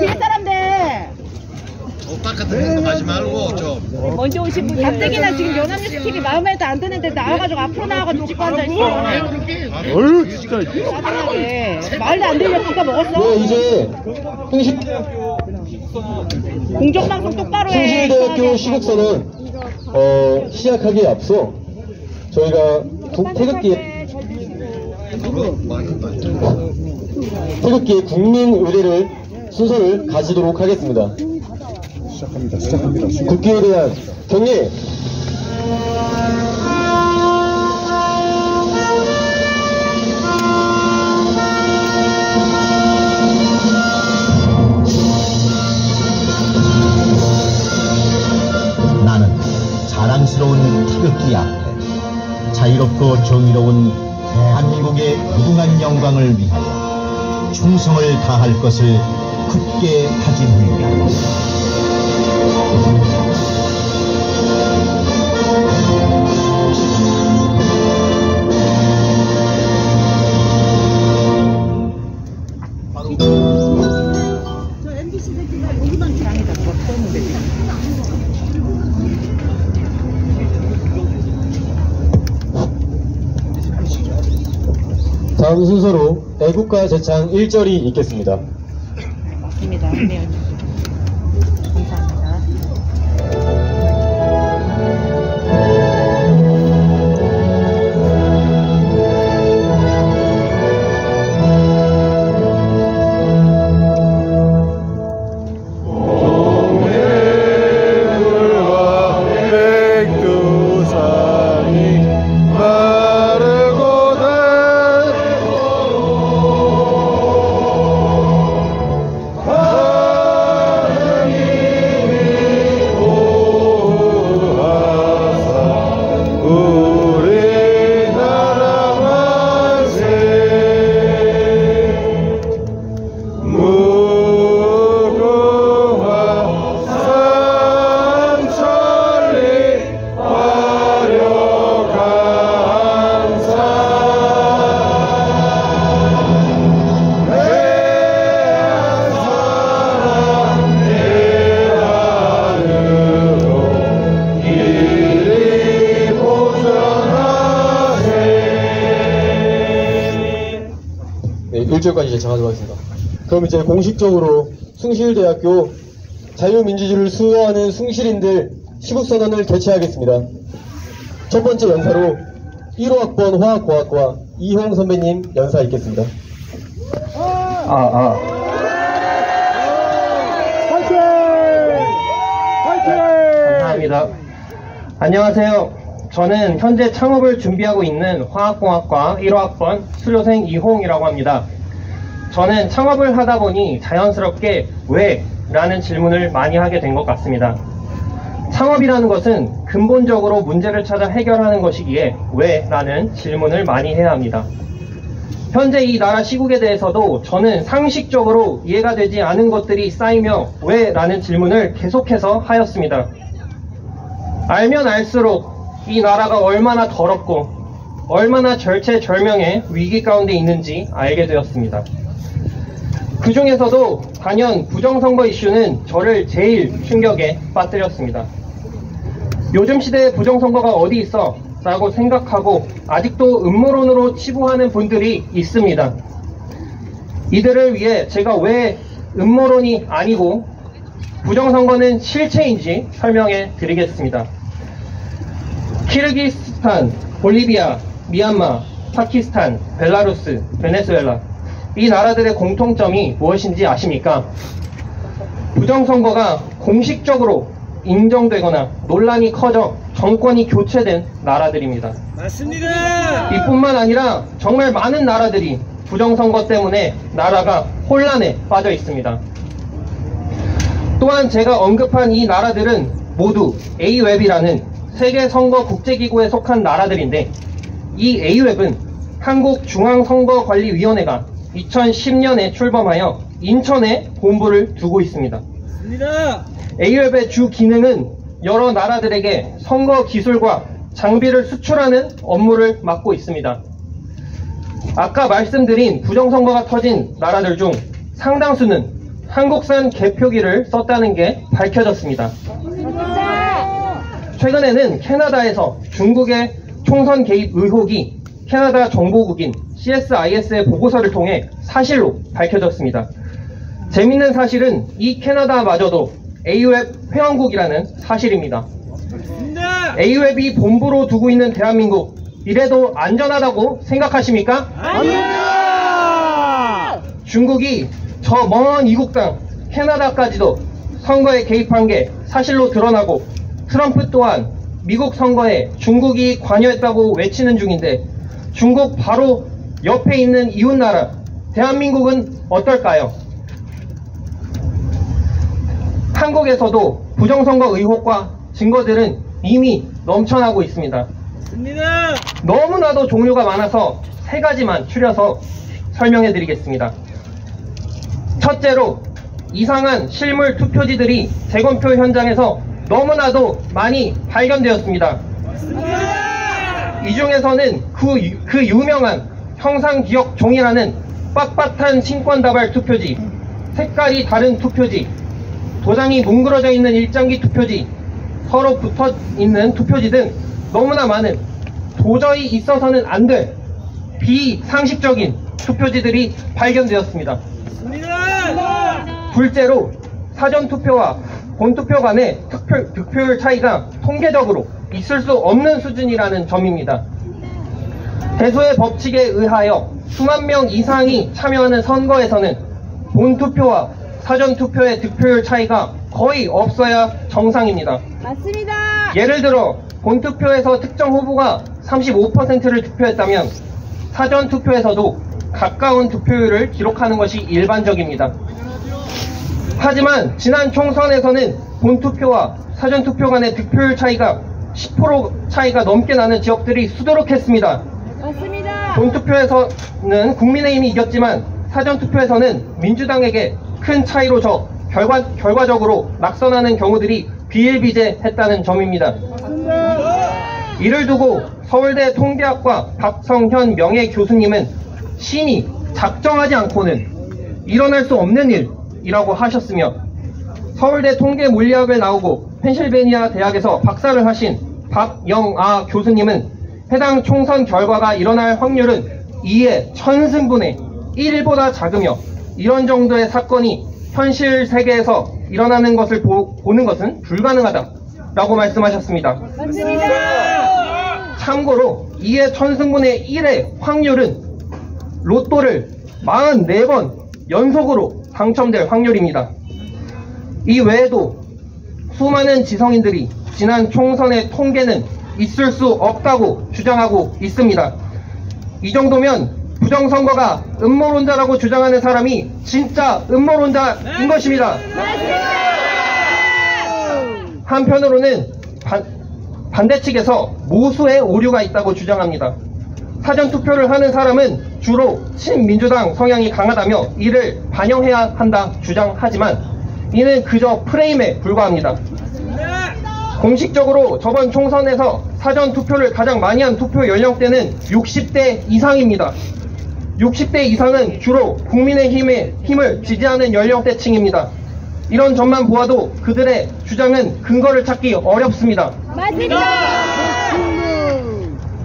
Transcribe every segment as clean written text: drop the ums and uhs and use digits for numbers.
뒷사람들. 오빠 같은 행동 하지 말고 좀. 먼저 오신 분. 가뜩이나 지금 연합뉴스 TV 마음에도 안 드는데 나와가지고 앞으로 나와가지고 찍고 앉아있어. 어휴 진짜. 짜증나게. 말도 안 들려. 기가 먹었어. 네, 이제 공정방송 똑바로 해. 숭실대학교 시국선언 시작하기에 앞서 저희가 태극기의 국민의례를 순서를 가지도록 하겠습니다. 시작합니다. 국기에 대한 경례. 나는 자랑스러운 태극기 앞에 자유롭고 정의로운 대한민국의 무궁한 영광을 위하여 충성을 다할 것을 굳게 다짐합니다. 다음 순서로 애국가 제창 1절이 있겠습니다. 맞습니다. 네. 감사합니다. 네, 1절까지 제창하도록 하겠습니다. 그럼 이제 공식적으로 숭실대학교 자유민주주의를 수호하는 숭실인들 시국선언을 개최하겠습니다. 첫 번째 연사로 1호학번 화학공학과 이홍 선배님 연사 있겠습니다. 감사합니다. 안녕하세요. 저는 현재 창업을 준비하고 있는 화학공학과 1호학번 수료생 이홍이라고 합니다. 저는 창업을 하다 보니 자연스럽게 왜? 라는 질문을 많이 하게 된 것 같습니다. 창업이라는 것은 근본적으로 문제를 찾아 해결하는 것이기에 왜? 라는 질문을 많이 해야 합니다. 현재 이 나라 시국에 대해서도 저는 상식적으로 이해가 되지 않은 것들이 쌓이며 왜? 라는 질문을 계속해서 하였습니다. 알면 알수록 이 나라가 얼마나 더럽고 얼마나 절체절명의 위기 가운데 있는지 알게 되었습니다. 그 중에서도 단연 부정선거 이슈는 저를 제일 충격에 빠뜨렸습니다. 요즘 시대에 부정선거가 어디 있어? 라고 생각하고 아직도 음모론으로 치부하는 분들이 있습니다. 이들을 위해 제가 왜 음모론이 아니고 부정선거는 실체인지 설명해 드리겠습니다. 키르기스탄, 볼리비아, 미얀마, 파키스탄, 벨라루스, 베네수엘라 이 나라들의 공통점이 무엇인지 아십니까? 부정선거가 공식적으로 인정되거나 논란이 커져 정권이 교체된 나라들입니다. 맞습니다. 이뿐만 아니라 정말 많은 나라들이 부정선거 때문에 나라가 혼란에 빠져 있습니다. 또한 제가 언급한 이 나라들은 모두 A웹이라는 세계선거국제기구에 속한 나라들인데 이 A웹은 한국중앙선거관리위원회가 2010년에 출범하여 인천에 본부를 두고 있습니다. A웹의 주 기능은 여러 나라들에게 선거 기술과 장비를 수출하는 업무를 맡고 있습니다. 아까 말씀드린 부정선거가 터진 나라들 중 상당수는 한국산 개표기를 썼다는 게 밝혀졌습니다. 최근에는 캐나다에서 중국의 총선 개입 의혹이 캐나다 정보국인 CSIS의 보고서를 통해 사실로 밝혀졌습니다. 재밌는 사실은 이 캐나다마저도 AUF 회원국이라는 사실입니다. AUF이 본부로 두고 있는 대한민국, 이래도 안전하다고 생각하십니까? 아닙니다! 중국이 저 먼 이국 땅 캐나다까지도 선거에 개입한 게 사실로 드러나고 트럼프 또한 미국 선거에 중국이 관여했다고 외치는 중인데 중국 바로 옆에 있는 이웃나라 대한민국은 어떨까요? 한국에서도 부정선거 의혹과 증거들은 이미 넘쳐나고 있습니다. 너무나도 종류가 많아서 3가지만 추려서 설명해 드리겠습니다. 첫째로, 이상한 실물 투표지들이 재검표 현장에서 너무나도 많이 발견되었습니다. 이 중에서는 그 유명한 형상기억 종이라는 빳빳한 친권다발 투표지, 색깔이 다른 투표지, 도장이 뭉그러져 있는 일장기 투표지, 서로 붙어 있는 투표지 등 너무나 많은 도저히 있어서는 안 될 비상식적인 투표지들이 발견되었습니다. 둘째로, 사전투표와 본투표 간의 득표율 차이가 통계적으로 있을 수 없는 수준이라는 점입니다. 대소의 법칙에 의하여 수만 명 이상이 참여하는 선거에서는 본투표와 사전투표의 득표율 차이가 거의 없어야 정상입니다. 맞습니다. 예를 들어 본투표에서 특정 후보가 35%를 득표했다면 사전투표에서도 가까운 득표율을 기록하는 것이 일반적입니다. 하지만 지난 총선에서는 본투표와 사전투표 간의 득표율 차이가 10% 차이가 넘게 나는 지역들이 수두룩했습니다. 맞습니다. 본투표에서는 국민의힘이 이겼지만 사전투표에서는 민주당에게 큰 차이로 져 결과적으로 낙선하는 경우들이 비일비재했다는 점입니다. 이를 두고 서울대 통계학과 박성현 명예교수님은 신이 작정하지 않고는 일어날 수 없는 일이라고 하셨으며, 서울대 통계물리학을 나오고 펜실베니아 대학에서 박사를 하신 박영아 교수님은 해당 총선 결과가 일어날 확률은 2의 1000승분의 1보다 작으며 이런 정도의 사건이 현실 세계에서 일어나는 것을 보는 것은 불가능하다라고 말씀하셨습니다. 맞습니다. 참고로 2의 1000승분의 1의 확률은 로또를 44번 연속으로 당첨될 확률입니다. 이 외에도 수많은 지성인들이 지난 총선의 통계는 있을 수 없다고 주장하고 있습니다. 이 정도면 부정선거가 음모론자라고 주장하는 사람이 진짜 음모론자인 것입니다. 한편으로는 반대 측에서 모수의 오류가 있다고 주장합니다. 사전투표를 하는 사람은 주로 친민주당 성향이 강하다며 이를 반영해야 한다 주장하지만 이는 그저 프레임에 불과합니다. 공식적으로 저번 총선에서 사전투표를 가장 많이 한 투표 연령대는 60대 이상입니다. 60대 이상은 주로 국민의힘의 힘을 지지하는 연령대층입니다. 이런 점만 보아도 그들의 주장은 근거를 찾기 어렵습니다. 맞습니다.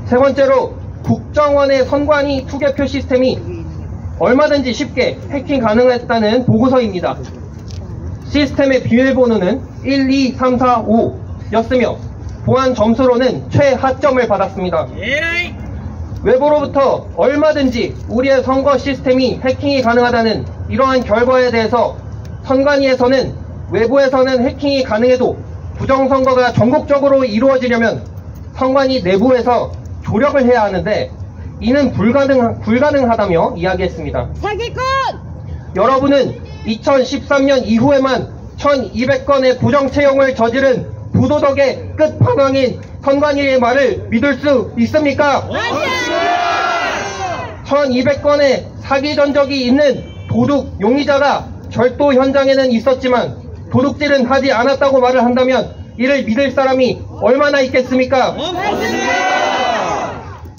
세 번째로, 국정원의 선관위 투개표 시스템이 얼마든지 쉽게 해킹 가능했다는 보고서입니다. 시스템의 비밀번호는 1, 2, 3, 4, 5였으며 보안 점수로는 최하점을 받았습니다. 외부로부터 얼마든지 우리의 선거 시스템이 해킹이 가능하다는 이러한 결과에 대해서 선관위에서는 외부에서는 해킹이 가능해도 부정선거가 전국적으로 이루어지려면 선관위 내부에서 조력을 해야 하는데 이는 불가능하다며 이야기했습니다. 사기꾼! 여러분은 2013년 이후에만 1200건의 부정채용을 저지른 부도덕의 끝판왕인 선관위의 말을 믿을 수 있습니까? 1200건의 사기 전적이 있는 도둑 용의자가 절도 현장에는 있었지만 도둑질은 하지 않았다고 말을 한다면 이를 믿을 사람이 얼마나 있겠습니까?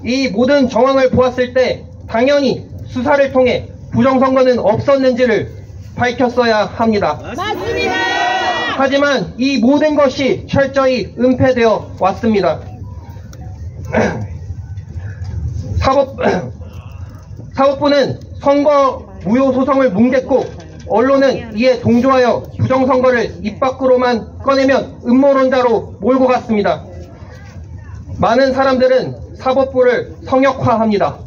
이 모든 정황을 보았을 때 당연히 수사를 통해 부정선거는 없었는지를 밝혔어야 합니다. 맞습니다. 하지만 이 모든 것이 철저히 은폐되어 왔습니다. 사법부는 선거 무효 소송을 뭉갰고 언론은 이에 동조하여 부정선거를 입 밖으로만 꺼내면 음모론자로 몰고 갔습니다. 많은 사람들은 사법부를 성역화합니다.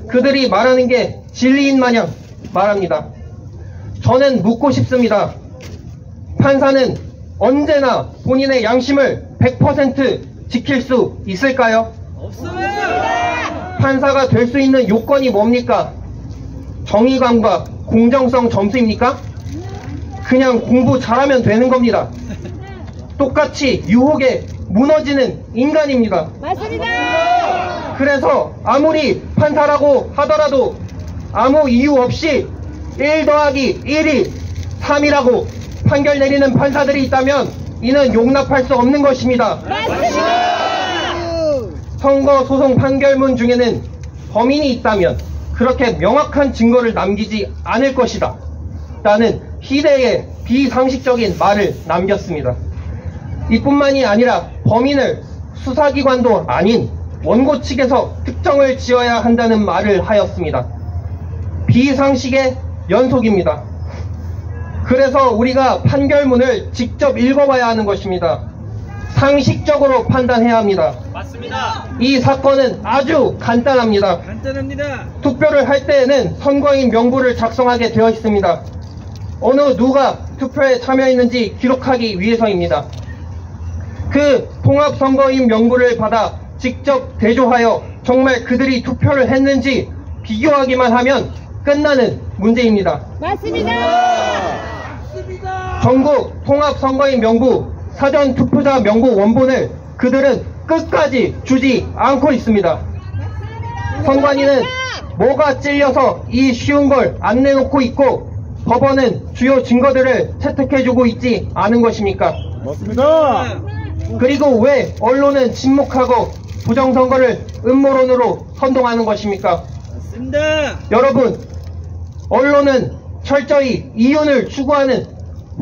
그들이 말하는 게 진리인 마냥 말합니다. 저는 묻고 싶습니다. 판사는 언제나 본인의 양심을 100% 지킬 수 있을까요? 없습니다. 판사가 될 수 있는 요건이 뭡니까? 정의감과 공정성 점수입니까? 그냥 공부 잘하면 되는 겁니다. 똑같이 유혹에 무너지는 인간입니다. 맞습니다. 그래서 아무리 판사라고 하더라도 아무 이유 없이 1 더하기 1이 3이라고 판결 내리는 판사들이 있다면 이는 용납할 수 없는 것입니다. 맞습니다. 선거 소송 판결문 중에는 범인이 있다면 그렇게 명확한 증거를 남기지 않을 것이다 라는 희대의 비상식적인 말을 남겼습니다. 이뿐만이 아니라 범인을 수사기관도 아닌 원고 측에서 특정을 지어야 한다는 말을 하였습니다. 비상식의 연속입니다. 그래서 우리가 판결문을 직접 읽어봐야 하는 것입니다. 상식적으로 판단해야 합니다. 맞습니다. 이 사건은 아주 간단합니다. 간단합니다. 투표를 할 때에는 선거인 명부를 작성하게 되어 있습니다. 어느 누가 투표에 참여했는지 기록하기 위해서입니다. 그 통합선거인 명부를 받아 직접 대조하여 정말 그들이 투표를 했는지 비교하기만 하면 끝나는 문제입니다. 맞습니다. 전국 통합선거인 명부 사전 투표자 명부 원본을 그들은 끝까지 주지 않고 있습니다. 선관위는 뭐가 찔려서 이 쉬운 걸 안 내놓고 있고 법원은 주요 증거들을 채택해주고 있지 않은 것입니까? 맞습니다. 그리고 왜 언론은 침묵하고 부정선거를 음모론으로 선동하는 것입니까? 맞습니다. 여러분, 언론은 철저히 이윤을 추구하는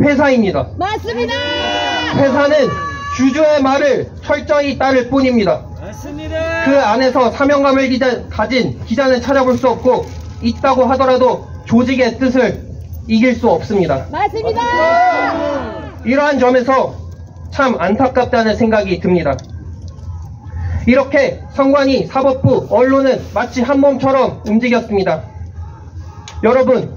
회사입니다. 맞습니다. 회사는 주주의 말을 철저히 따를 뿐입니다. 맞습니다. 그 안에서 사명감을 가진 기자는 찾아볼 수 없고 있다고 하더라도 조직의 뜻을 이길 수 없습니다. 맞습니다. 이러한 점에서 참 안타깝다는 생각이 듭니다. 이렇게 선관위, 사법부, 언론은 마치 한 몸처럼 움직였습니다. 여러분,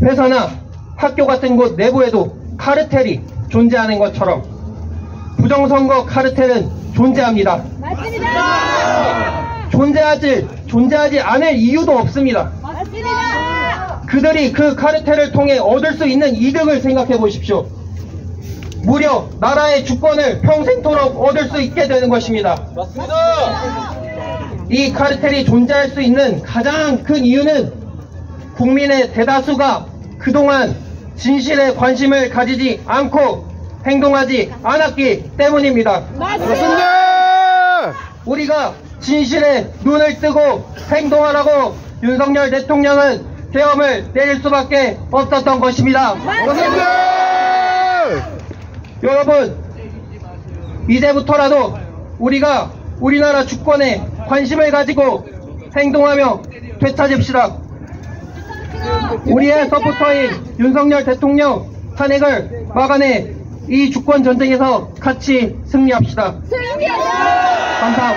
회사나 학교 같은 곳 내부에도 카르텔이 존재하는 것처럼 부정선거 카르텔은 존재합니다. 맞습니다. 존재하지 않을 이유도 없습니다. 맞습니다. 그들이 그 카르텔을 통해 얻을 수 있는 이득을 생각해 보십시오. 무려 나라의 주권을 평생토록 얻을 수 있게 되는 것입니다. 이 카르텔이 존재할 수 있는 가장 큰 이유는 국민의 대다수가 그동안 진실에 관심을 가지지 않고 행동하지 않았기 때문입니다. 맞습니다. 우리가 진실에 눈을 뜨고 행동하라고 윤석열 대통령은 계엄을 내릴 수밖에 없었던 것입니다. 여러분, 이제부터라도 우리가 우리나라 주권에 관심을 가지고 행동하며 되찾읍시다. 우리의 서포터인 윤석열 대통령 탄핵을 막아내 이 주권 전쟁에서 같이 승리합시다.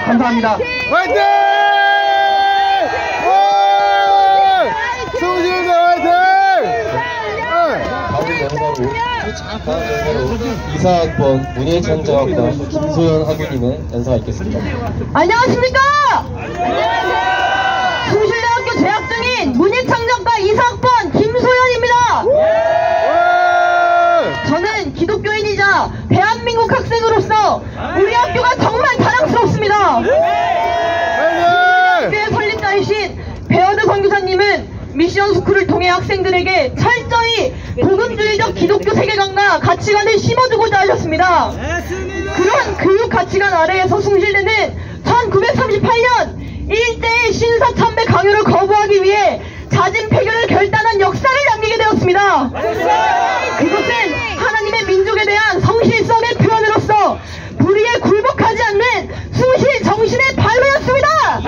감사합니다. 화이팅! 송신대 화이팅! 다음 연사로 이사학번 문예창작학과 김소연 학우님의 연사가 있겠습니다. 안녕하십니까? 숭실대학교 재학 중인 문예창작과 이사학번 김소연입니다. 저는 기독교인이자 대한민국 학생으로서 우리 학교가 정말 자랑스럽습니다. 학교의 설립자이신 배어드 선교사님은 미션 스쿨을 통해 학생들에게 철저히 복음주의적 기독교 세계관과 가치관을 심어주고자 하셨습니다. 그런 교육 가치관 아래에서 숭실대는 1938년 1대의 신사참배 강요를 거부하기 위해 자진 폐교를 결단한 역사를 남기게 되었습니다. 그것은 하나님의 민족에 대한 성실성의 표현으로서 불의에 굴복하지 않는 숭실 정신의 발로였습니다.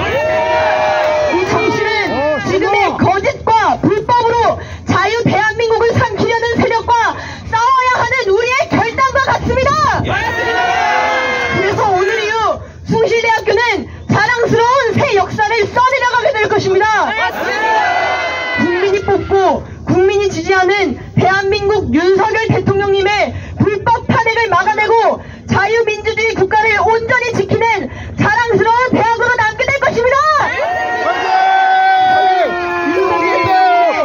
이 정신은 지금의 거짓과 불법으로 자유 대한민국을 삼키려는 세력과 싸워야 하는 우리의 결단과 같습니다. 그래서 오늘 이후 숭실대학교는 자랑스러운 새 역사를 써내려가게 될 것입니다. 국민이 뽑고 국민이 지지하는 대한민국 윤석열 대통령님의 불법 탄핵을 막아내고 자유민주주의 국가를 온전히 지키는 자랑스러운 대학으로 남게 될 것입니다.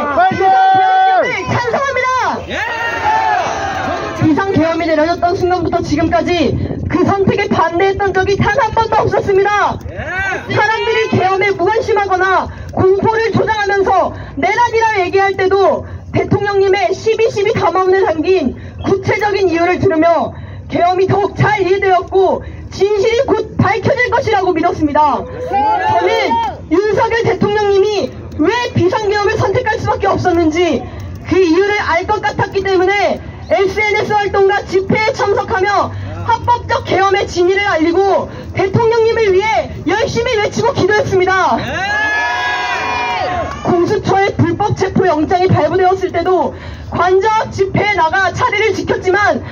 대한민국을 찬성합니다. 비상계엄이 내려졌던 순간부터 지금까지 그 선택에 반대했던 적이 단 한 번도 없었습니다. 사람들이 계엄에 무관심하거나 공포를 조장하면서 내란이라 얘기할 때도 대통령님의 12.12 담화문에 담긴 구체적인 이유를 들으며 계엄이 더욱 잘 이해되었고 진실이 곧 밝혀질 것이라고 믿었습니다. 저는 윤석열 대통령님이 왜 비상계엄을 선택할 수밖에 없었는지 그 이유를 알 것 같았기 때문에 SNS 활동과 집회에 참석하며 합법적 계엄의 진위를 알리고 대통령님을 위해 열심히 외치고 기도했습니다. 공수처의 불법 체포 영장이 발부되었을 때도 관저 집회에 나가 자리를 지켰지만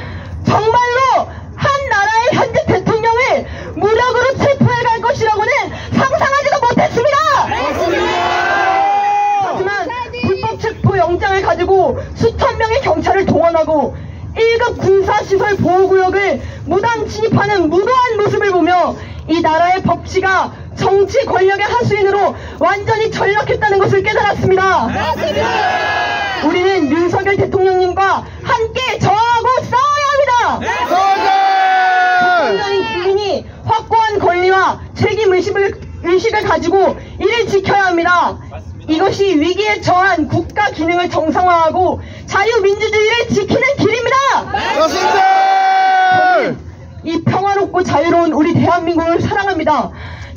정말로 한 나라의 현재 대통령을 무력으로 체포해 갈 것이라고는 상상하지도 못했습니다. 하지만 불법 체포 영장을 가지고 수천 명의 경찰을 동원하고 1급 군사시설 보호구역을 무단 진입하는 무도한 모습을 보며 이 나라의 법치가 정치 권력의 하수인으로 완전히 전락했다는 것을 깨달았습니다. 우리는 윤석열 대통령님과 함께 저하고 싸워야 합니다. 대통령인 국민이 확고한 권리와 책임의식을 가지고 이를 지켜야 합니다. 이것이 위기에 처한 국가 기능을 정상화하고 자유민주주의를 지키는 길입니다. 저는 이 평화롭고 자유로운 우리 대한민국을 사랑합니다.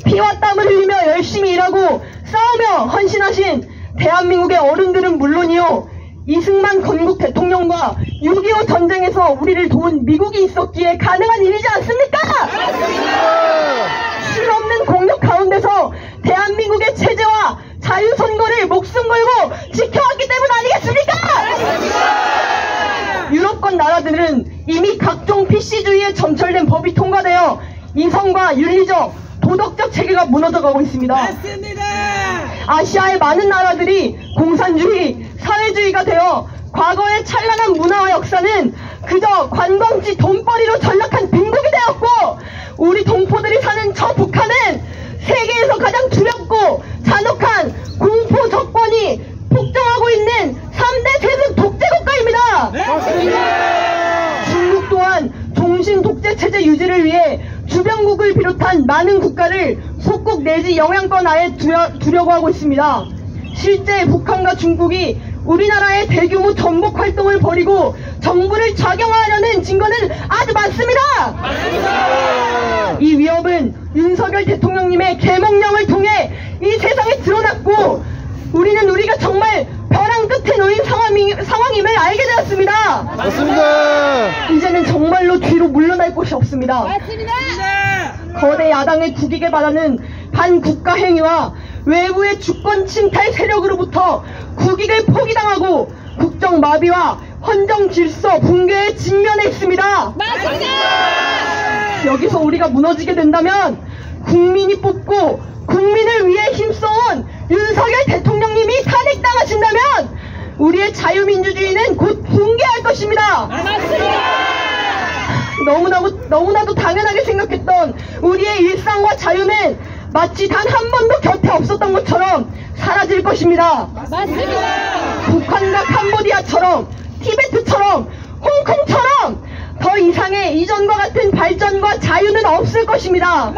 피와 땀을 흘리며 열심히 일하고 싸우며 헌신하신 대한민국의 어른들은 물론이요, 이승만 건국 대통령과 6.25 전쟁에서 우리를 도운 미국이 있었기에 가능한 일이지 않습니까? 실없는 공력 가운데서 대한민국의 체제와 자유선거를 목숨 걸고 지켜왔기 때문 아니겠습니까? 유럽권 나라들은 이미 각종 PC주의에 점철된 법이 통과되어 이성과 윤리적, 도덕적 체계가 무너져가고 있습니다. 맞습니다. 아시아의 많은 나라들이 공산주의, 사회주의가 되어 과거의 찬란한 문화와 역사는 그저 관광지 돈벌이로 전락한 빈국이 되었고, 우리 동포들이 사는 저 북한은 세계에서 가장 두렵고 잔혹한 공포 정권이 폭정하고 있는 3대 세습 독재 국가입니다. 중국 또한 종신 독재 체제 유지를 위해 주변국을 비롯한 많은 국가를 속국 내지 영향권 하에 두려고 하고 있습니다. 실제 북한과 중국이 우리나라의 대규모 전복 활동을 벌이고 정부를 작용하려는 증거는 아주 많습니다. 이 위협은 윤석열 대통령님의 계몽령을 통해 이 세상에 드러났고, 우리는 우리가 정말 벼랑 끝에 놓인 상황임을 알게 되었습니다. 맞습니다. 이제는 정말로 뒤로 물러날 곳이 없습니다. 거대 야당의 국익에 반하는 반국가 행위와 외부의 주권 침탈 세력으로부터 국익을 포기당하고 국정 마비와 헌정 질서 붕괴에 직면해 있습니다. 여기서 우리가 무너지게 된다면 국민이 뽑고 국민을 위해 힘써온 윤석열 대통령님이 탄핵당하신다면 우리의 자유민주주의는 곧 붕괴할 것입니다. 너무나도 당연하게 생각했던 우리의 일상과 자유는 마치 단 한 번도 곁에 없었던 것처럼 사라질 것입니다. 북한과 캄보디아처럼, 티베트처럼, 홍콩처럼 더 이상의 이전과 같은 발전과 자유는 없을 것입니다.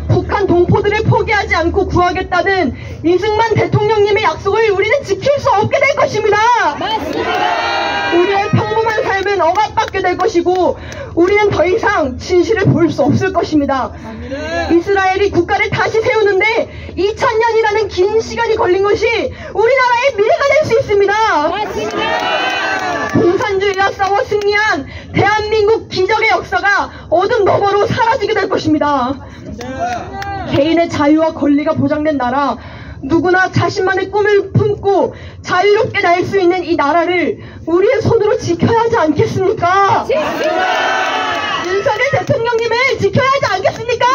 북한 동포들을 포기하지 않고 구하겠다는 이승만 대통령님의 약속을 우리는 지킬 수 없게 될 것입니다. 우리의 평범한 삶은 억압받게 될 것이고 우리는 더 이상 진실을 볼 수 없을 것입니다. 이스라엘이 국가를 다시 세우는데 2000년이라는 긴 시간이 걸린 것이 우리나라의 미래가 될 수 있습니다. 공산주의와 싸워 승리한 대한민국 기적의 역사가 어둠 너머로 사라지게 될 것입니다. 개인의 자유와 권리가 보장된 나라, 누구나 자신만의 꿈을 품고 자유롭게 날 수 있는 이 나라를 우리의 손으로 지켜야 하지 않겠습니까? 윤석열 대통령님을 지켜야 하지 않겠습니까?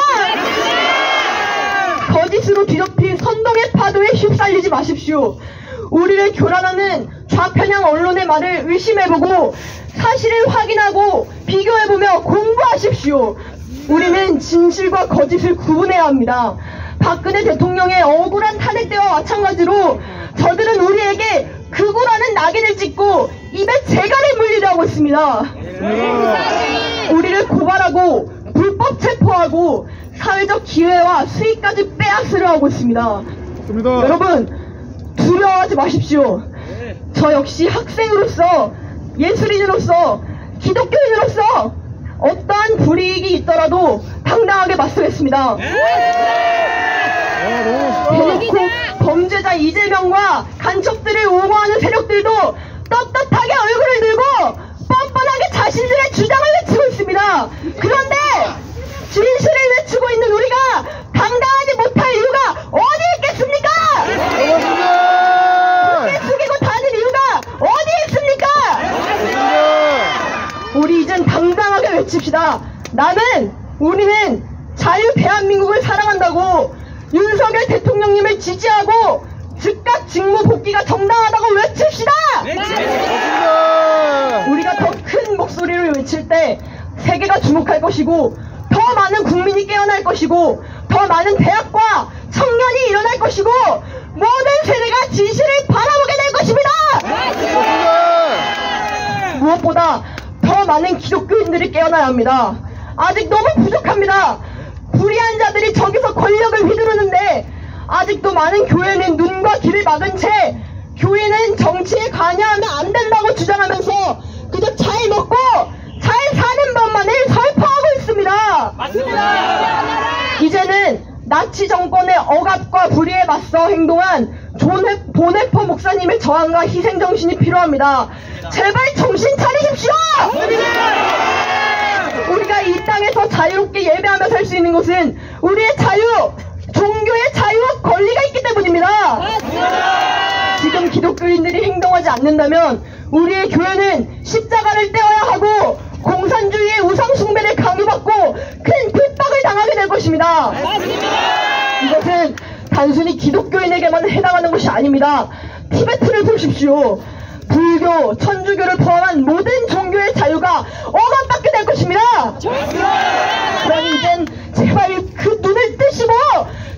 거짓으로 뒤덮인 선동의 파도에 휩쓸리지 마십시오. 우리를 교란하는 좌편향 언론의 말을 의심해보고 사실을 확인하고 비교해보며 공부하십시오. 우리는 진실과 거짓을 구분해야 합니다. 박근혜 대통령의 억울한 탄핵 때와 마찬가지로 저들은 우리에게 극우라는 낙인을 찍고 입에 재갈을 물리려 하고 있습니다. 우리를 고발하고 불법 체포하고 사회적 기회와 수익까지 빼앗으려 하고 있습니다. 여러분, 두려워하지 마십시오. 저 역시 학생으로서, 예술인으로서, 기독교인으로서 어떠한 불이익이 있더라도 당당하게 맞서겠습니다. 대놓고 범죄자 이재명과 간첩들을 옹호하는 세력들도 떳떳하게 얼굴을 들고 뻔뻔하게 자신들의 주장을 외치고 있습니다. 그런데 진실을 외치고 있는 우리가 당당하지 못할 이유가 어디 있겠습니까? 고개 숙이고 다닐 이유가 어디 있습니까? 우리 이젠 당당하게 외칩시다. 우리는 자유 대한민국을 사랑한다고 윤석열 대통령님을 지지하고 즉각 직무 복귀가 정당하다고 외칩시다. 우리가 더 큰 목소리를 외칠 때 세계가 주목할 것이고 더 많은 국민이 깨어날 것이고 더 많은 대학과 청년이 일어날 것이고 모든 세대가 진실을 바라보게 될 것입니다. 무엇보다 더 많은 기독교인들이 깨어나야 합니다. 아직 너무 부족합니다. 불의한 자들이 저기서 권력을 휘두르는데 아직도 많은 교회는 눈과 귀를 막은 채 교회는 정치에 관여하면 안 된다고 주장하면서 그저 잘 먹고 잘 사는 법만을 설파하고 있습니다. 맞습니다. 이제는 나치 정권의 억압과 불의에 맞서 행동한 보네퍼 목사님의 저항과 희생정신이 필요합니다. 제발 정신 차리십시오! 우리가 이 땅에서 자유롭게 예배하며 살 수 있는 것은 우리의 자유, 종교의 자유와 권리가 있기 때문입니다. 지금 기독교인들이 행동하지 않는다면 우리의 교회는 십자가를 떼어야 하고 공산주의의 우상숭배를 강요받고 큰 핍박을 당하게 될 것입니다. 이것은 단순히 기독교인에게만 해당하는 것이 아닙니다. 티베트를 보십시오. 불교, 천주교를 포함한 모든 종교의 자유가 억압받게 될 것입니다. 그러니 이젠 제발 그 눈을 뜨시고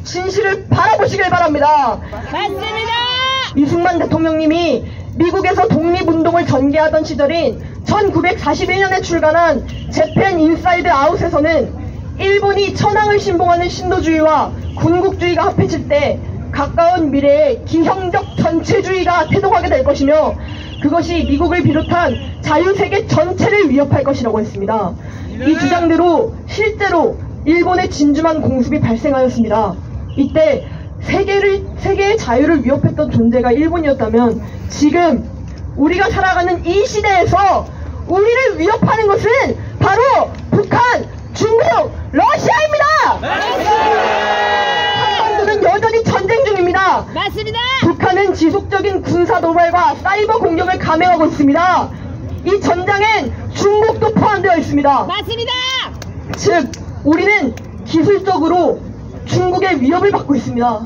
진실을 바라보시길 바랍니다. 맞습니다. 이승만 대통령님이 미국에서 독립운동을 전개하던 시절인 1941년에 출간한 재팬 인사이드 아웃에서는 일본이 천황을 신봉하는 신도주의와 군국주의가 합해질 때 가까운 미래에 기형적 전체주의가 태동하게 될 것이며 그것이 미국을 비롯한 자유세계 전체를 위협할 것이라고 했습니다. 이 주장대로 실제로 일본의 진주만 공습이 발생하였습니다. 이때 세계의 자유를 위협했던 존재가 일본이었다면 지금 우리가 살아가는 이 시대에서 우리를 위협하는 것은 바로 북한, 중국, 러시아입니다. 한반도는 여전히 전쟁 중입니다. 맞습니다. 북한은 지속적인 군사 도발과 사이버 공격을 감행하고 있습니다. 이 전장엔 중국도 포함되어 있습니다. 맞습니다. 즉 우리는 기술적으로 중국의 위협을 받고 있습니다.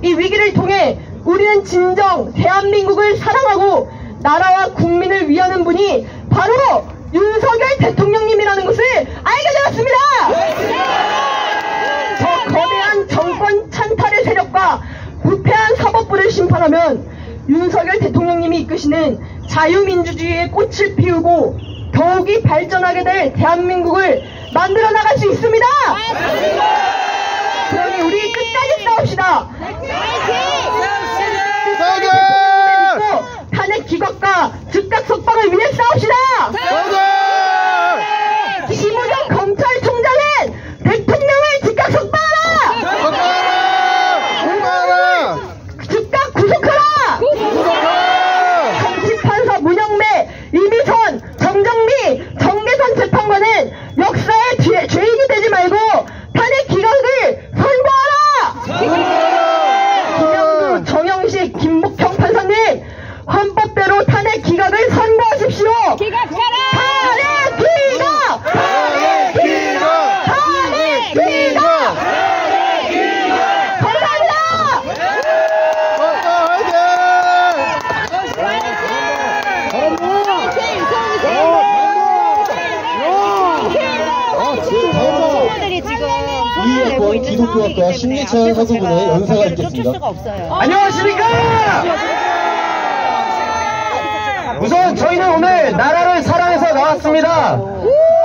이 위기를 통해 우리는 진정 대한민국을 사랑하고 나라와 국민을 위하는 분이 바로 윤석열 대통령님이라는 것을 알게 되었습니다. 저 거대한 정권 찬탈의 세력과 부패한 사법부를 심판하면 윤석열 대통령님이 이끄시는 자유민주주의의 꽃을 피우고 더욱이 발전하게 될 대한민국을 만들어 나갈 수 있습니다. 그러니 우리 끝까지 싸웁시다. 탄핵 기각과 즉각 석방을 위해 싸웁시다. 김우정 검찰총장은 대통령을 즉각 석방하라. 기독교학과 심리차원 사고분의 연사가 있겠습니다. 안녕하십니까? 우선 저희는 오늘 나라를 사랑해서 나왔습니다.